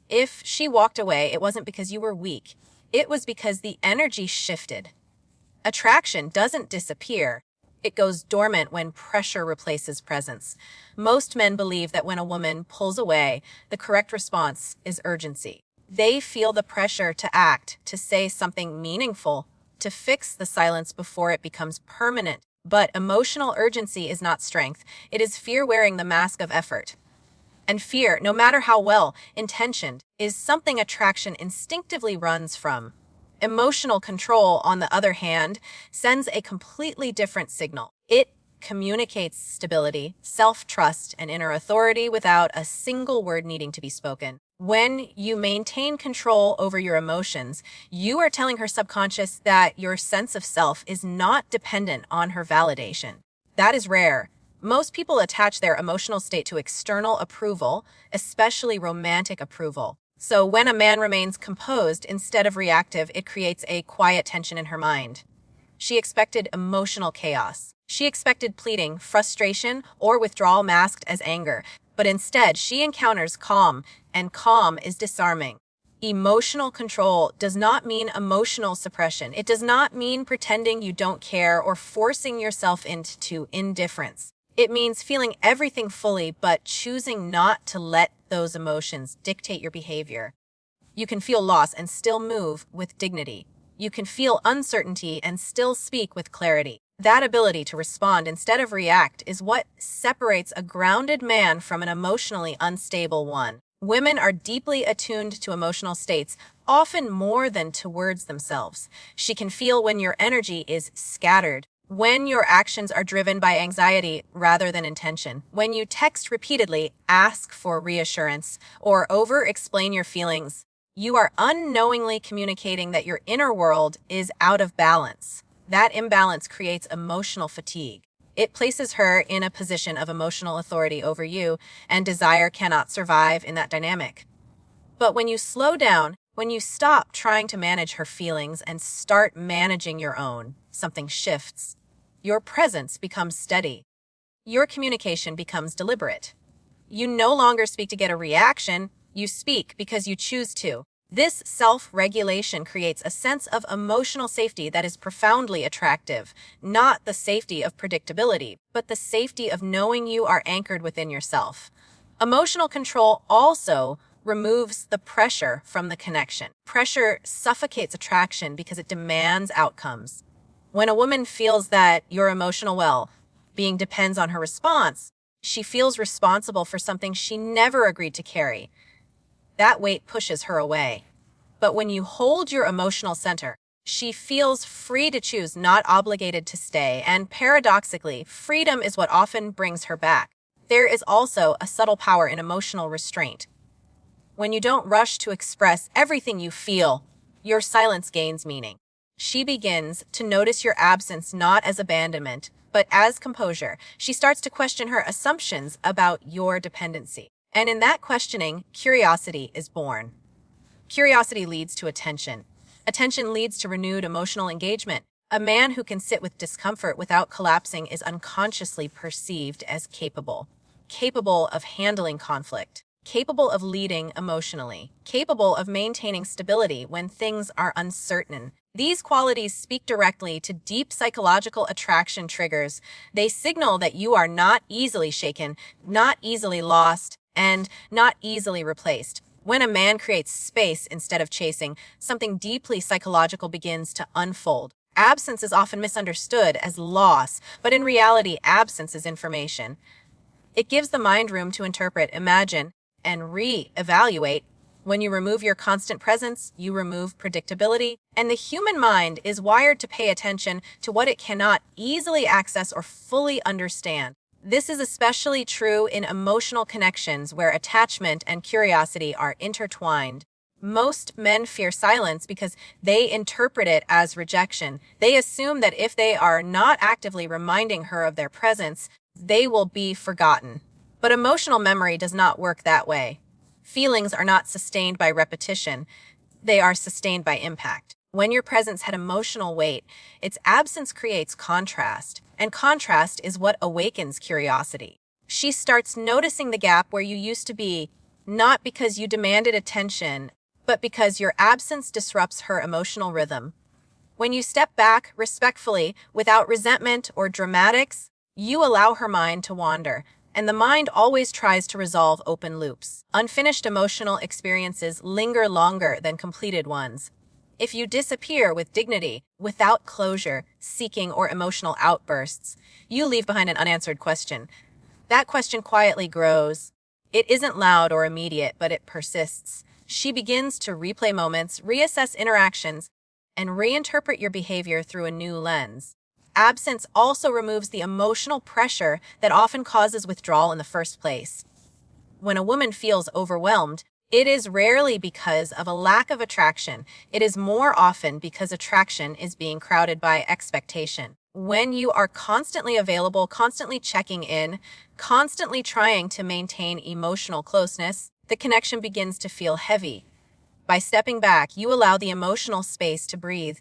If she walked away, it wasn't because you were weak. It was because the energy shifted. Attraction doesn't disappear. It goes dormant when pressure replaces presence. Most men believe that when a woman pulls away, the correct response is urgency. They feel the pressure to act, to say something meaningful, to fix the silence before it becomes permanent. But emotional urgency is not strength. It is fear wearing the mask of effort. And fear, no matter how well intentioned, is something attraction instinctively runs from. Emotional control, on the other hand, sends a completely different signal. It communicates stability, self-trust, and inner authority without a single word needing to be spoken. When you maintain control over your emotions, you are telling her subconscious that your sense of self is not dependent on her validation. That is rare. Most people attach their emotional state to external approval, especially romantic approval. So when a man remains composed instead of reactive, it creates a quiet tension in her mind. She expected emotional chaos. She expected pleading, frustration, or withdrawal masked as anger. But instead, she encounters calm, and calm is disarming. Emotional control does not mean emotional suppression. It does not mean pretending you don't care or forcing yourself into indifference. It means feeling everything fully, but choosing not to let those emotions dictate your behavior. You can feel loss and still move with dignity. You can feel uncertainty and still speak with clarity. That ability to respond instead of react is what separates a grounded man from an emotionally unstable one. Women are deeply attuned to emotional states, often more than to words themselves. She can feel when your energy is scattered, when your actions are driven by anxiety rather than intention, when you text repeatedly, ask for reassurance, or over-explain your feelings, you are unknowingly communicating that your inner world is out of balance. That imbalance creates emotional fatigue. It places her in a position of emotional authority over you, and desire cannot survive in that dynamic. But when you slow down, when you stop trying to manage her feelings and start managing your own, something shifts. Your presence becomes steady. Your communication becomes deliberate. You no longer speak to get a reaction, you speak because you choose to. This self-regulation creates a sense of emotional safety that is profoundly attractive, not the safety of predictability, but the safety of knowing you are anchored within yourself. Emotional control also removes the pressure from the connection. Pressure suffocates attraction because it demands outcomes. When a woman feels that your emotional well-being depends on her response, she feels responsible for something she never agreed to carry. That weight pushes her away. But when you hold your emotional center, she feels free to choose, not obligated to stay. And paradoxically, freedom is what often brings her back. There is also a subtle power in emotional restraint. When you don't rush to express everything you feel, your silence gains meaning. She begins to notice your absence not as abandonment, but as composure. She starts to question her assumptions about your dependency. And in that questioning, curiosity is born. Curiosity leads to attention. Attention leads to renewed emotional engagement. A man who can sit with discomfort without collapsing is unconsciously perceived as capable of handling conflict, capable of leading emotionally, capable of maintaining stability when things are uncertain. These qualities speak directly to deep psychological attraction triggers. They signal that you are not easily shaken, not easily lost, and not easily replaced. When a man creates space instead of chasing, something deeply psychological begins to unfold. Absence is often misunderstood as loss, but in reality, absence is information. It gives the mind room to interpret, imagine, and re-evaluate. When you remove your constant presence, you remove predictability, and the human mind is wired to pay attention to what it cannot easily access or fully understand. This is especially true in emotional connections where attachment and curiosity are intertwined. Most men fear silence because they interpret it as rejection. They assume that if they are not actively reminding her of their presence, they will be forgotten. But emotional memory does not work that way. Feelings are not sustained by repetition. They are sustained by impact. When your presence had emotional weight, its absence creates contrast, and contrast is what awakens curiosity. She starts noticing the gap where you used to be, not because you demanded attention, but because your absence disrupts her emotional rhythm. When you step back respectfully, without resentment or dramatics, you allow her mind to wander, and the mind always tries to resolve open loops. Unfinished emotional experiences linger longer than completed ones. If you disappear with dignity, without closure, seeking, or emotional outbursts, you leave behind an unanswered question. That question quietly grows. It isn't loud or immediate, but it persists. She begins to replay moments, reassess interactions, and reinterpret your behavior through a new lens. Absence also removes the emotional pressure that often causes withdrawal in the first place. When a woman feels overwhelmed, it is rarely because of a lack of attraction. It is more often because attraction is being crowded by expectation. When you are constantly available, constantly checking in, constantly trying to maintain emotional closeness, the connection begins to feel heavy. By stepping back, you allow the emotional space to breathe.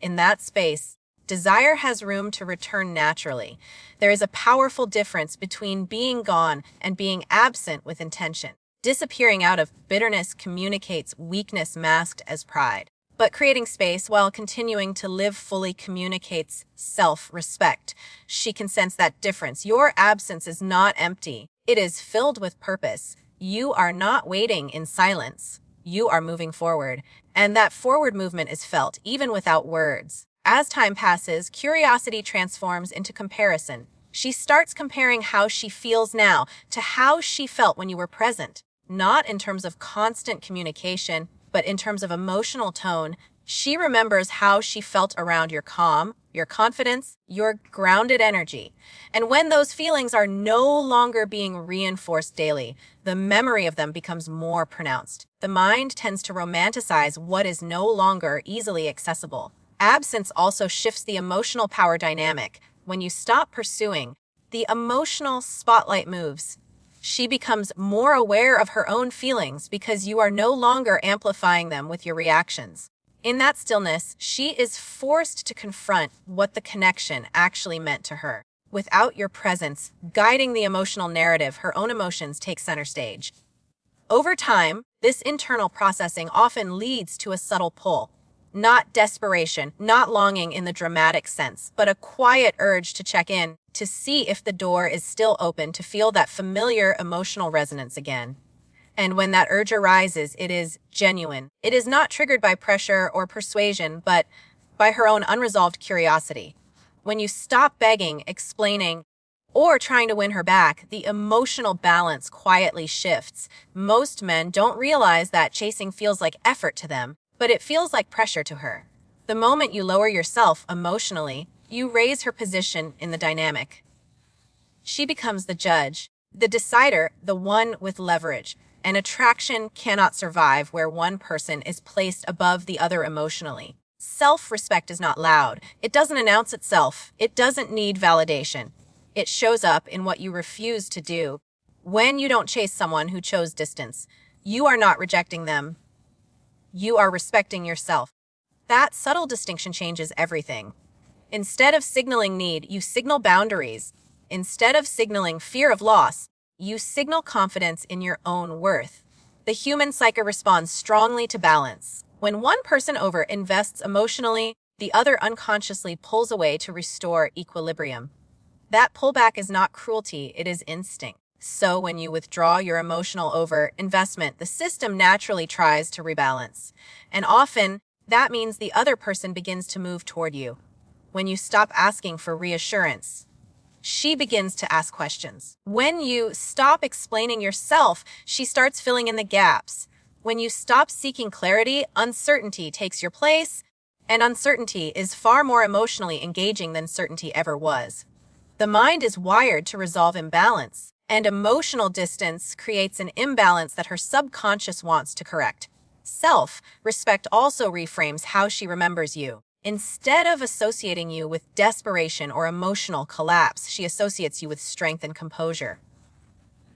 In that space, desire has room to return naturally. There is a powerful difference between being gone and being absent with intention. Disappearing out of bitterness communicates weakness masked as pride. But creating space while continuing to live fully communicates self-respect. She can sense that difference. Your absence is not empty. It is filled with purpose. You are not waiting in silence. You are moving forward, and that forward movement is felt even without words. As time passes, curiosity transforms into comparison. She starts comparing how she feels now to how she felt when you were present, not in terms of constant communication, but in terms of emotional tone. She remembers how she felt around your calm, your confidence, your grounded energy. And when those feelings are no longer being reinforced daily, the memory of them becomes more pronounced. The mind tends to romanticize what is no longer easily accessible. Absence also shifts the emotional power dynamic. When you stop pursuing, the emotional spotlight moves. She becomes more aware of her own feelings because you are no longer amplifying them with your reactions. In that stillness, she is forced to confront what the connection actually meant to her. Without your presence guiding the emotional narrative, her own emotions take center stage. Over time, this internal processing often leads to a subtle pull. Not desperation, not longing in the dramatic sense, but a quiet urge to check in, to see if the door is still open, to feel that familiar emotional resonance again. And when that urge arises, it is genuine. It is not triggered by pressure or persuasion, but by her own unresolved curiosity. When you stop begging, explaining, or trying to win her back, the emotional balance quietly shifts. Most men don't realize that chasing feels like effort to them, but it feels like pressure to her. The moment you lower yourself emotionally, you raise her position in the dynamic. She becomes the judge, the decider, the one with leverage. An attraction cannot survive where one person is placed above the other emotionally. Self-respect is not loud. It doesn't announce itself. It doesn't need validation. It shows up in what you refuse to do. When you don't chase someone who chose distance, you are not rejecting them. You are respecting yourself. That subtle distinction changes everything. Instead of signaling need, you signal boundaries. Instead of signaling fear of loss, you signal confidence in your own worth. The human psyche responds strongly to balance. When one person over-invests emotionally, the other unconsciously pulls away to restore equilibrium. That pullback is not cruelty, it is instinct. So when you withdraw your emotional over-investment, the system naturally tries to rebalance. And often, that means the other person begins to move toward you. When you stop asking for reassurance, she begins to ask questions. When you stop explaining yourself, she starts filling in the gaps. When you stop seeking clarity, uncertainty takes your place, and uncertainty is far more emotionally engaging than certainty ever was. The mind is wired to resolve imbalance, and emotional distance creates an imbalance that her subconscious wants to correct. Self-respect also reframes how she remembers you. Instead of associating you with desperation or emotional collapse, she associates you with strength and composure.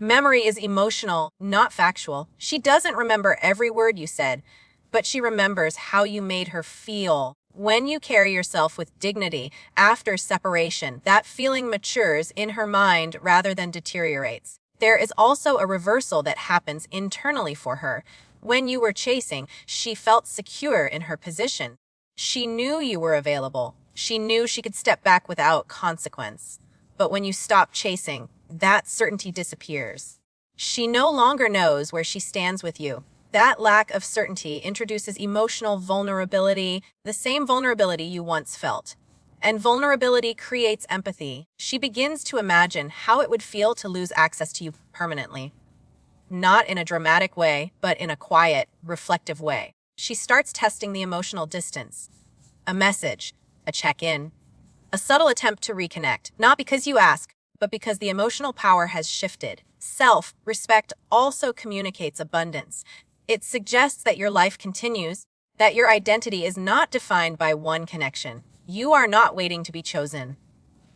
Memory is emotional, not factual. She doesn't remember every word you said, but she remembers how you made her feel. When you carry yourself with dignity after separation, that feeling matures in her mind rather than deteriorates. There is also a reversal that happens internally for her. When you were chasing, she felt secure in her position. She knew you were available. She knew she could step back without consequence. But when you stop chasing, that certainty disappears. She no longer knows where she stands with you. That lack of certainty introduces emotional vulnerability, the same vulnerability you once felt. And vulnerability creates empathy. She begins to imagine how it would feel to lose access to you permanently. Not in a dramatic way, but in a quiet, reflective way. She starts testing the emotional distance. A message, a check-in, a subtle attempt to reconnect, not because you ask, but because the emotional power has shifted. Self-respect also communicates abundance. It suggests that your life continues, that your identity is not defined by one connection. You are not waiting to be chosen.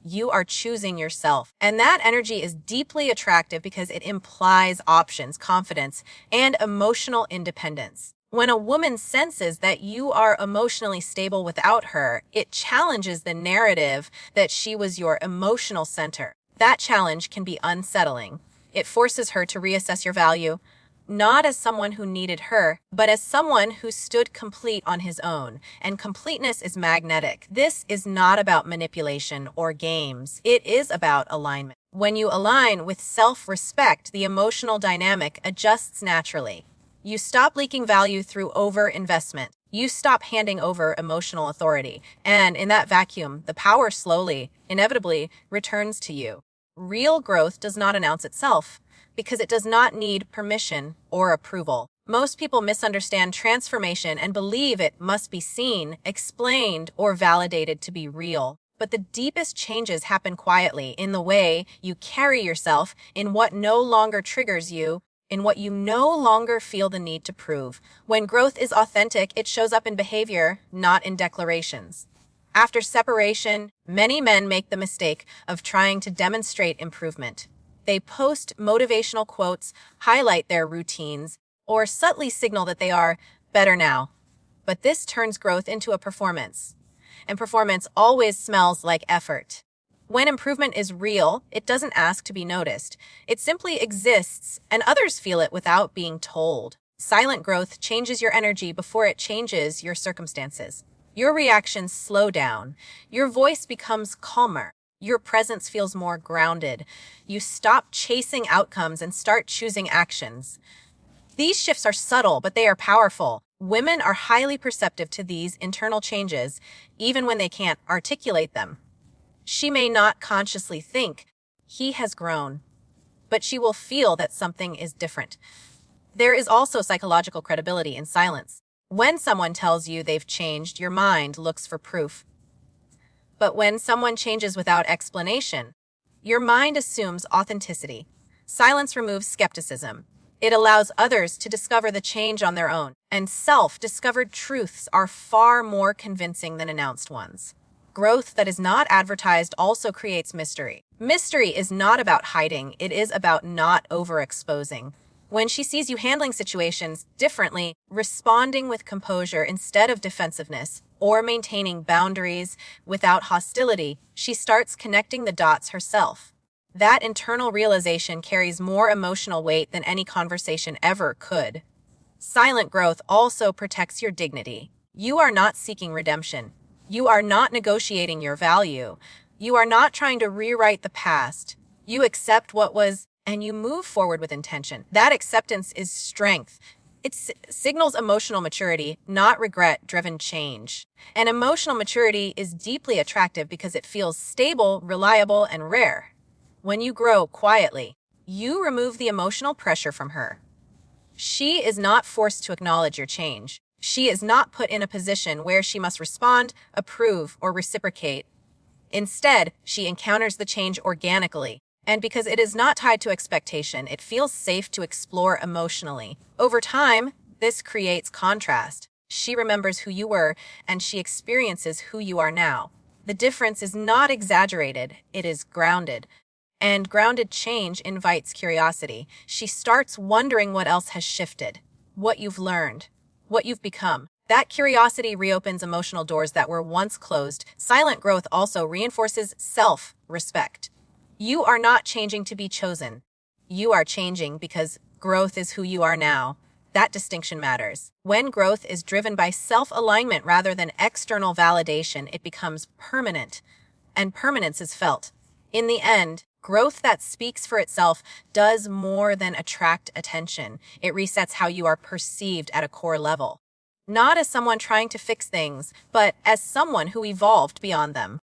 You are choosing yourself. And that energy is deeply attractive because it implies options, confidence, and emotional independence. When a woman senses that you are emotionally stable without her, it challenges the narrative that she was your emotional center. That challenge can be unsettling. It forces her to reassess your value, not as someone who needed her, but as someone who stood complete on his own. And completeness is magnetic. This is not about manipulation or games. It is about alignment. When you align with self-respect, the emotional dynamic adjusts naturally. You stop leaking value through over-investment. You stop handing over emotional authority. And in that vacuum, the power slowly, inevitably, returns to you. Real growth does not announce itself, because it does not need permission or approval. Most people misunderstand transformation and believe it must be seen, explained, or validated to be real. But the deepest changes happen quietly, in the way you carry yourself, in what no longer triggers you, in what you no longer feel the need to prove. When growth is authentic, it shows up in behavior, not in declarations. After separation, many men make the mistake of trying to demonstrate improvement. They post motivational quotes, highlight their routines, or subtly signal that they are better now. But this turns growth into a performance. And performance always smells like effort. When improvement is real, it doesn't ask to be noticed. It simply exists, and others feel it without being told. Silent growth changes your energy before it changes your circumstances. Your reactions slow down. Your voice becomes calmer. Your presence feels more grounded. You stop chasing outcomes and start choosing actions. These shifts are subtle, but they are powerful. Women are highly perceptive to these internal changes, even when they can't articulate them. She may not consciously think, "He has grown," but she will feel that something is different. There is also psychological credibility in silence. When someone tells you they've changed, your mind looks for proof. But when someone changes without explanation, your mind assumes authenticity. Silence removes skepticism. It allows others to discover the change on their own, and self-discovered truths are far more convincing than announced ones. Growth that is not advertised also creates mystery. Mystery is not about hiding, it is about not overexposing. When she sees you handling situations differently, responding with composure instead of defensiveness, or maintaining boundaries without hostility, she starts connecting the dots herself. That internal realization carries more emotional weight than any conversation ever could. Silent growth also protects your dignity. You are not seeking redemption. You are not negotiating your value. You are not trying to rewrite the past. You accept what was, and you move forward with intention. That acceptance is strength. It signals emotional maturity, not regret-driven change. And emotional maturity is deeply attractive because it feels stable, reliable, and rare. When you grow quietly, you remove the emotional pressure from her. She is not forced to acknowledge your change. She is not put in a position where she must respond, approve, or reciprocate. Instead, she encounters the change organically. And because it is not tied to expectation, it feels safe to explore emotionally. Over time, this creates contrast. She remembers who you were, and she experiences who you are now. The difference is not exaggerated, it is grounded. And grounded change invites curiosity. She starts wondering what else has shifted, what you've learned, what you've become. That curiosity reopens emotional doors that were once closed. Silent growth also reinforces self-respect. You are not changing to be chosen. You are changing because growth is who you are now. That distinction matters. When growth is driven by self-alignment rather than external validation, it becomes permanent, and permanence is felt. In the end, growth that speaks for itself does more than attract attention. It resets how you are perceived at a core level. Not as someone trying to fix things, but as someone who evolved beyond them.